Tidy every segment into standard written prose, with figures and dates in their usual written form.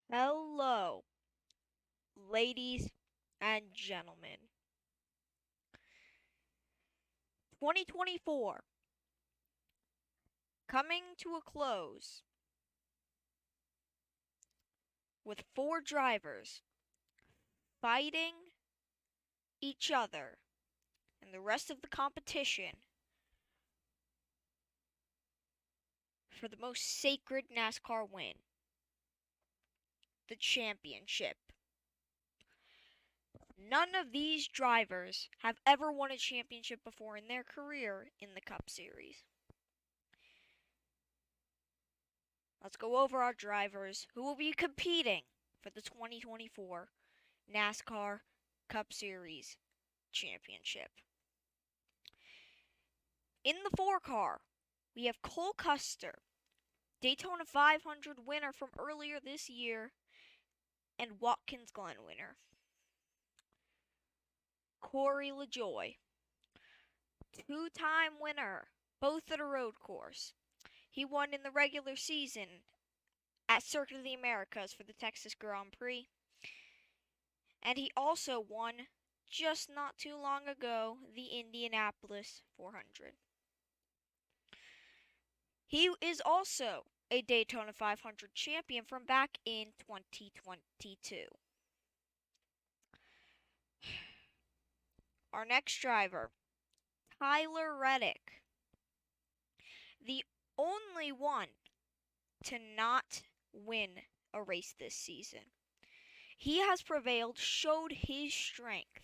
Hello, ladies and gentlemen. 2024 coming to a close with four drivers fighting each other and the rest of the competition for the most sacred NASCAR win, the championship. None of these drivers have ever won a championship before in their career in the Cup Series. Let's go over our drivers who will be competing for the 2024 NASCAR Cup Series Championship. In the 4 car, we have Cole Custer, Daytona 500 winner from earlier this year, and Watkins Glen winner. Corey LaJoie, 2-time winner, both at a road course. He won in the regular season at Circuit of the Americas for the Texas Grand Prix, and he also won just not too long ago the Indianapolis 400. He is also a Daytona 500 champion from back in 2022. Our next driver, Tyler Reddick, the only one to not win a race this season. He has prevailed, showed his strength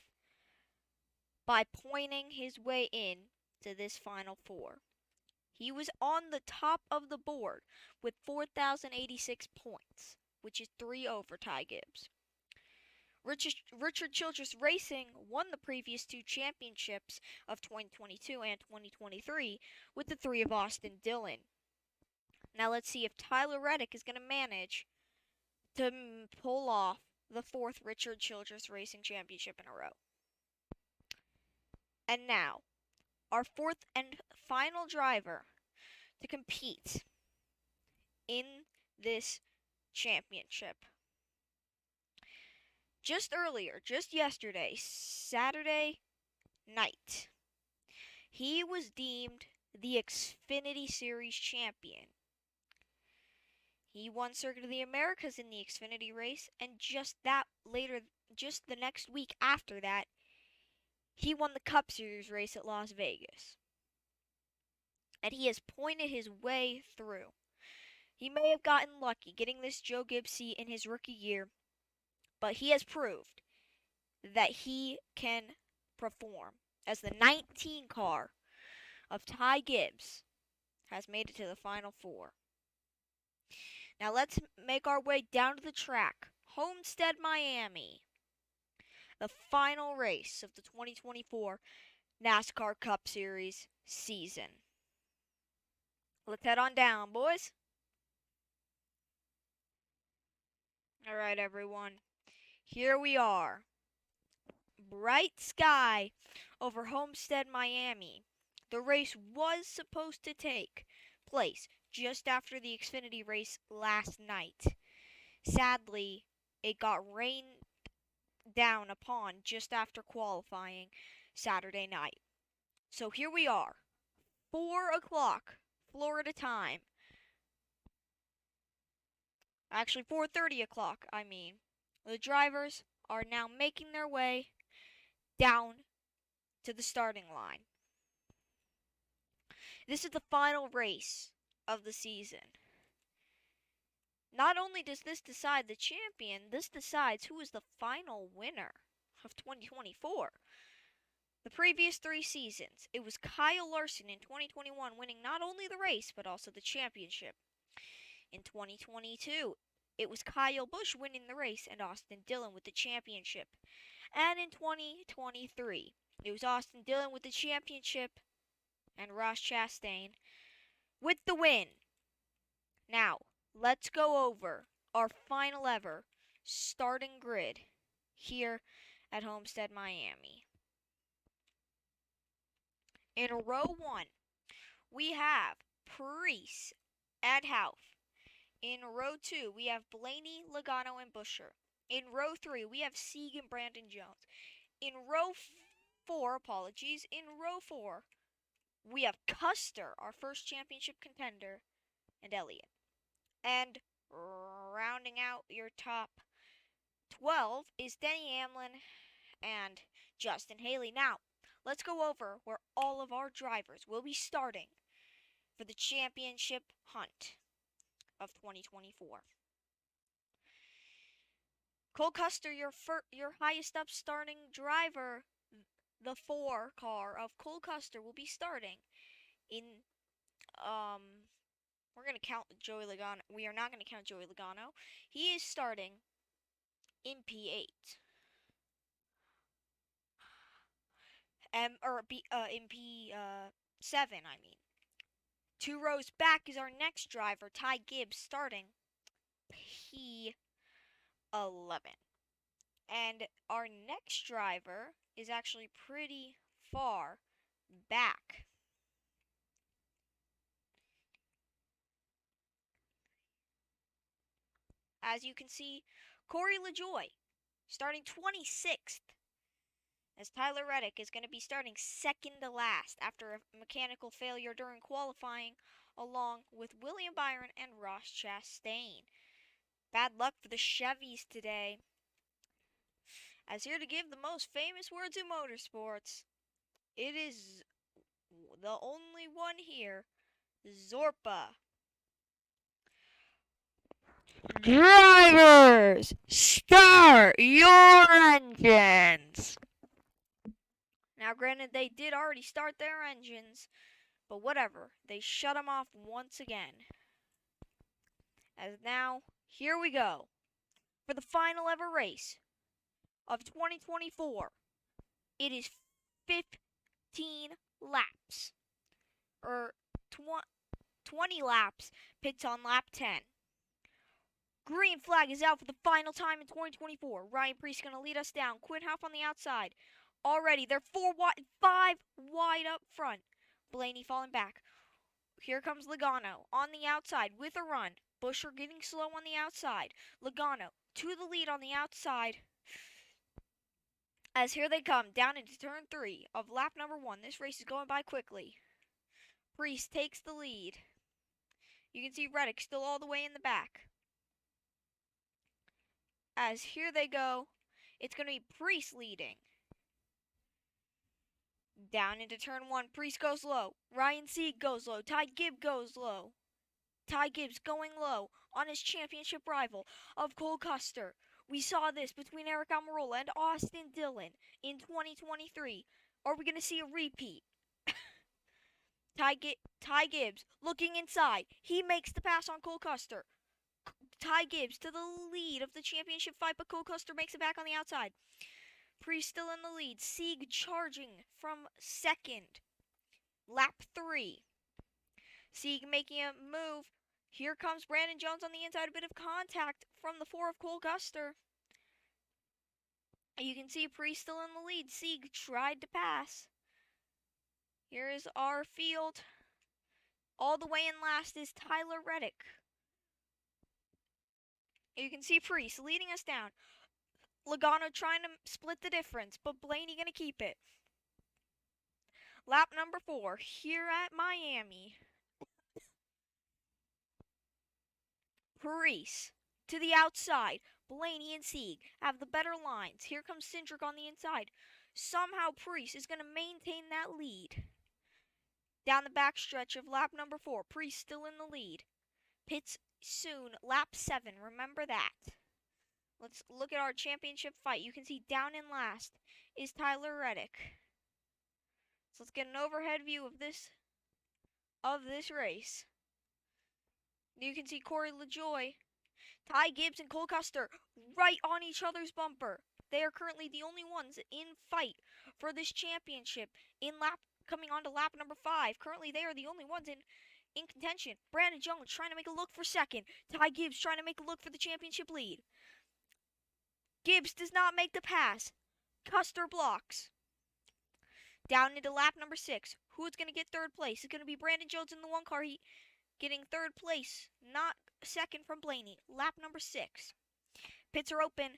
by pointing his way in to this Final Four. He was on the top of the board with 4,086 points, which is 3 over Ty Gibbs. Richard Childress Racing won the previous 2 championships of 2022 and 2023 with the 3 of Austin Dillon. Now let's see if Tyler Reddick is going to manage to pull off the 4th Richard Childress Racing Championship in a row. And now, our 4th and final driver to compete in this championship. Just yesterday, Saturday night, he was deemed the Xfinity Series champion. He won Circuit of the Americas in the Xfinity race, and just the next week after that, he won the Cup Series race at Las Vegas. And he has pointed his way through. He may have gotten lucky getting this Joe Gibbs seat in his rookie year, but he has proved that he can perform, as the 19 car of Ty Gibbs has made it to the Final Four. Now let's make our way down to the track, Homestead, Miami, the final race of the 2024 NASCAR Cup Series season. Let's head on down, boys. All right, everyone. Here we are. Bright sky over Homestead, Miami. The race was supposed to take place just after the Xfinity race last night. Sadly, it got rained down upon just after qualifying Saturday night. So here we are, 4 o'clock Florida time. Actually, 4:30 o'clock, I mean. The drivers are now making their way down to the starting line. This is the final race of the season. Not only does this decide the champion, this decides who is the final winner of 2024. The previous 3 seasons, it was Kyle Larson in 2021 winning not only the race but also the championship. In 2022, it was Kyle Busch winning the race and Austin Dillon with the championship. And in 2023, it was Austin Dillon with the championship and Ross Chastain with the win. Now, let's go over our final ever starting grid here at Homestead, Miami. In row 1, we have Preece, Adhouse, In row 2, we have Blaney, Logano, and Buescher. In row 3, we have Sieg and Brandon Jones. In row 4, in row 4, we have Custer, our first championship contender, and Elliott. And rounding out your top 12 is Denny Hamlin and Justin Haley. Now, let's go over where all of our drivers will be starting for the championship hunt of 2024. Cole Custer, your highest up starting driver, the 4 car of Cole Custer will be starting in we're going to count Joey Logano. We are not going to count Joey Logano. He is starting in P8. In P7, I mean. 2 rows back is our next driver, Ty Gibbs, starting P11. And our next driver is actually pretty far back. As you can see, Corey LaJoie starting 26th, as Tyler Reddick is going to be starting second to last after a mechanical failure during qualifying, along with William Byron and Ross Chastain. Bad luck for the Chevys today. As here to give the most famous words in motorsports, it is the only one here, Zorpa. Drivers, start your engines! Now, granted, they did already start their engines, but whatever. They shut them off once again. As now, here we go. For the final ever race of 2024, it is 15 laps. 20 laps, pits on lap 10. Green flag is out for the final time in 2024. Ryan Preece going to lead us down. Quinhoff on the outside. Already, they're 5 wide up front. Blaney falling back. Here comes Logano on the outside with a run. Buescher getting slow on the outside. Logano to the lead on the outside. As here they come down into turn 3 of lap number 1. This race is going by quickly. Preece takes the lead. You can see Reddick still all the way in the back. As here they go, it's going to be Preece leading. Down into turn 1, Preece goes low. Ryan Sieg goes low. Ty Gibbs goes low. Ty Gibbs going low on his championship rival of Cole Custer. We saw this between Eric Almirola and Austin Dillon in 2023. Are we going to see a repeat? Ty Gibbs looking inside. He makes the pass on Cole Custer. Ty Gibbs to the lead of the championship fight, but Cole Custer makes it back on the outside. Preece still in the lead. Sieg charging from second. Lap 3. Sieg making a move. Here comes Brandon Jones on the inside. A bit of contact from the 4 of Cole Custer. You can see Preece still in the lead. Sieg tried to pass. Here is our field. All the way in last is Tyler Reddick. You can see Preece leading us down. Logano trying to split the difference, but Blaney going to keep it. Lap number 4 here at Miami. Preece to the outside. Blaney and Sieg have the better lines. Here comes Cindric on the inside. Somehow Preece is going to maintain that lead. Down the backstretch of lap number 4, Preece still in the lead. Pits soon, lap 7, remember that. Let's look at our championship fight. You can see down in last is Tyler Reddick. So let's get an overhead view of this race. You can see Corey LaJoie, Ty Gibbs, and Cole Custer right on each other's bumper. They are currently the only ones in fight for this championship. Coming on to lap number 5. Currently, they are the only ones in contention. Brandon Jones trying to make a look for second. Ty Gibbs trying to make a look for the championship lead. Gibbs does not make the pass. Custer blocks. Down into lap number 6. Who's going to get third place? It's going to be Brandon Jones in the 1 car. getting third place, not second from Blaney. Lap number 6. Pits are open.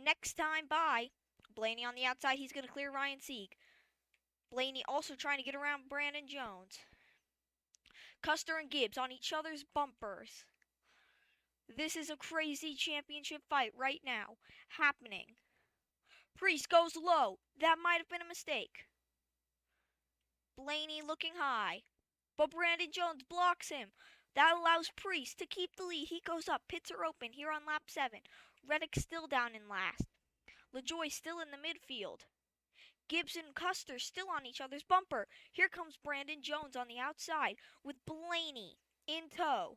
Next time by, Blaney on the outside. He's going to clear Ryan Sieg. Blaney also trying to get around Brandon Jones. Custer and Gibbs on each other's bumpers. This is a crazy championship fight right now happening. Priest goes low. That might have been a mistake. Blaney looking high. But Brandon Jones blocks him. That allows Priest to keep the lead. He goes up. Pits are open here on lap 7. Reddick still down in last. LaJoie still in the midfield. Gibbs and Custer still on each other's bumper. Here comes Brandon Jones on the outside with Blaney in tow.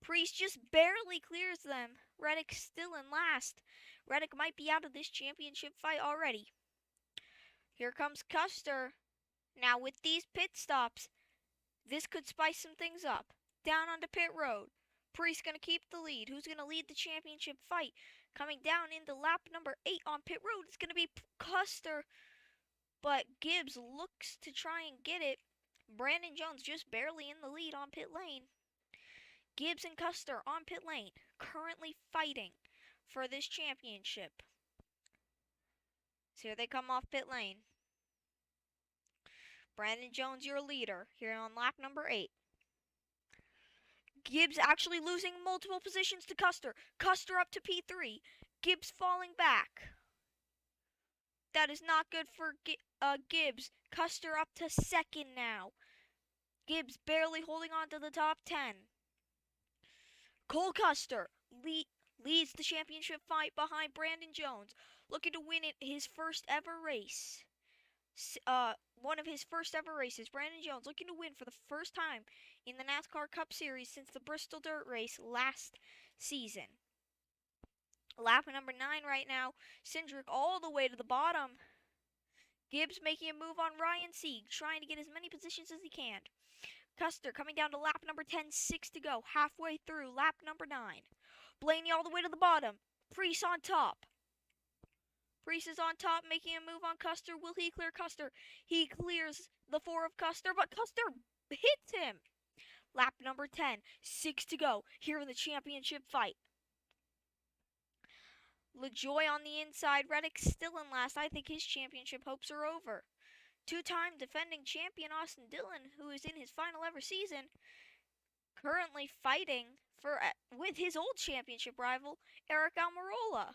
Priest just barely clears them. Reddick still in last. Reddick might be out of this championship fight already. Here comes Custer. Now with these pit stops, this could spice some things up. Down onto pit road. Priest going to keep the lead. Who's going to lead the championship fight? Coming down into lap number 8 on pit road, it's going to be Custer. But Gibbs looks to try and get it. Brandon Jones just barely in the lead on pit lane. Gibbs and Custer on pit lane, currently fighting for this championship. So here they come off pit lane. Brandon Jones, your leader, here on lap number 8. Gibbs actually losing multiple positions to Custer. Custer up to P3. Gibbs falling back. That is not good for Gibbs. Custer up to 2nd now. Gibbs barely holding on to the top 10. Cole Custer leads the championship fight behind Brandon Jones, looking to win it his first ever race. One of his first ever races. Brandon Jones looking to win for the first time in the NASCAR Cup Series since the Bristol Dirt Race last season. Lap number 9 right now. Cindric all the way to the bottom. Gibbs making a move on Ryan Sieg, trying to get as many positions as he can. Custer coming down to lap number 10, 6 to go, halfway through lap number 9. Blaney all the way to the bottom. Priest on top. Priest is on top, making a move on Custer. Will he clear Custer? He clears the 4 of Custer, but Custer hits him. Lap number 10, 6 to go, here in the championship fight. LaJoie on the inside. Reddick still in last. I think his championship hopes are over. Two-time defending champion Austin Dillon, who is in his final ever season, currently fighting with his old championship rival, Eric Almirola.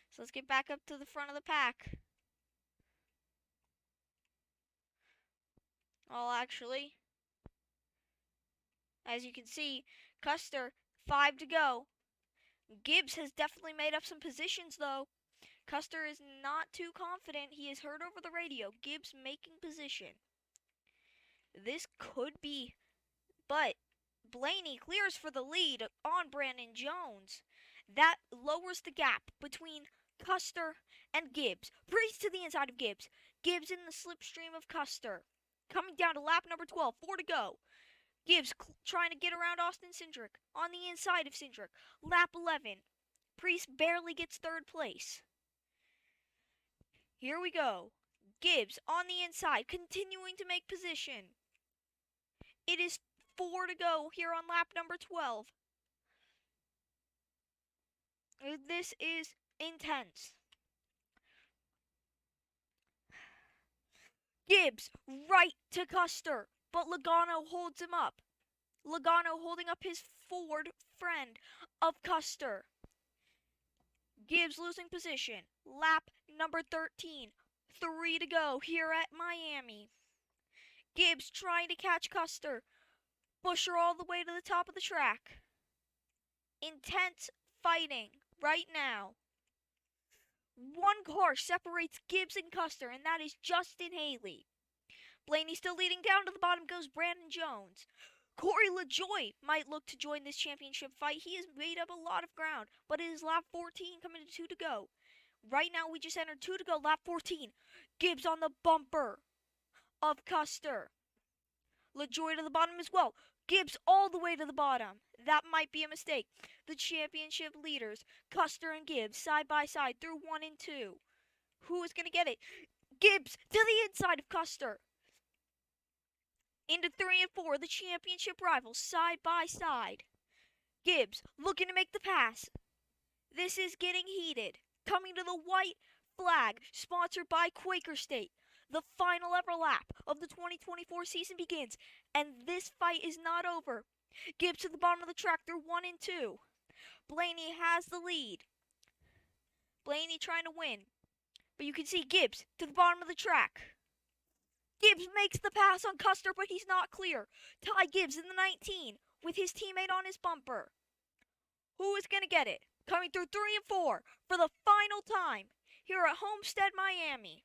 So let's get back up to the front of the pack. Well, actually, as you can see, Custer, 5 to go. Gibbs has definitely made up some positions, though. Custer is not too confident. He has heard over the radio. Gibbs making position. This could be, but Blaney clears for the lead on Brandon Jones. That lowers the gap between Custer and Gibbs. Priest to the inside of Gibbs. Gibbs in the slipstream of Custer. Coming down to lap number 12. 4 to go. Gibbs trying to get around Austin Cindric. On the inside of Cindric. Lap 11. Priest barely gets 3rd place. Here we go. Gibbs on the inside, continuing to make position. It is 4 to go here on lap number 12. This is intense. Gibbs right to Custer, but Logano holds him up. Logano holding up his Ford friend of Custer. Gibbs losing position. Lap number 13. 3 to go here at Miami. Gibbs trying to catch Custer. Buescher all the way to the top of the track. Intense fighting right now. One car separates Gibbs and Custer, and that is Justin Haley. Blaney still leading. Down to the bottom goes Brandon Jones. Corey LaJoie might look to join this championship fight. He has made up a lot of ground, but it is lap 14 coming to 2 to go. Right now we just entered 2 to go, lap 14. Gibbs on the bumper of Custer. LaJoie to the bottom as well. Gibbs all the way to the bottom. That might be a mistake. The championship leaders, Custer and Gibbs, side by side through 1 and 2. Who is going to get it? Gibbs to the inside of Custer. Into 3 and 4, the championship rivals side by side. Gibbs looking to make the pass. This is getting heated. Coming to the white flag, sponsored by Quaker State. The final ever lap of the 2024 season begins, and this fight is not over. Gibbs to the bottom of the track, they're 1 and 2. Blaney has the lead. Blaney trying to win. But you can see Gibbs to the bottom of the track. Gibbs makes the pass on Custer, but he's not clear. Ty Gibbs in the 19 with his teammate on his bumper. Who is going to get it? Coming through 3 and 4 for the final time here at Homestead, Miami.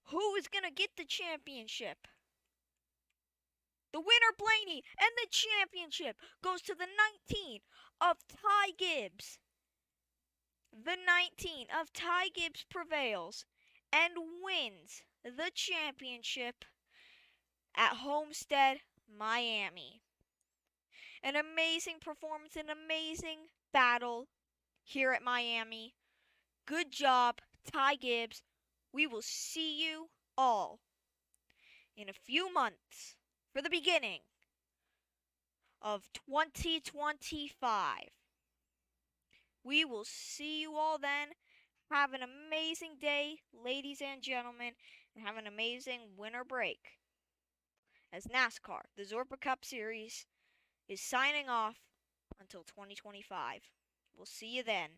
Who is going to get the championship? The winner, Blaney, and the championship goes to the 19 of Ty Gibbs. The 19 of Ty Gibbs prevails and wins the championship at Homestead, Miami. An amazing performance, an amazing battle here at Miami. Good job, Ty Gibbs. We will see you all in a few months for the beginning of 2025. We will see you all then. Have an amazing day, ladies and gentlemen, and have an amazing winter break. As NASCAR, the Zorba Cup Series, is signing off until 2025. We'll see you then.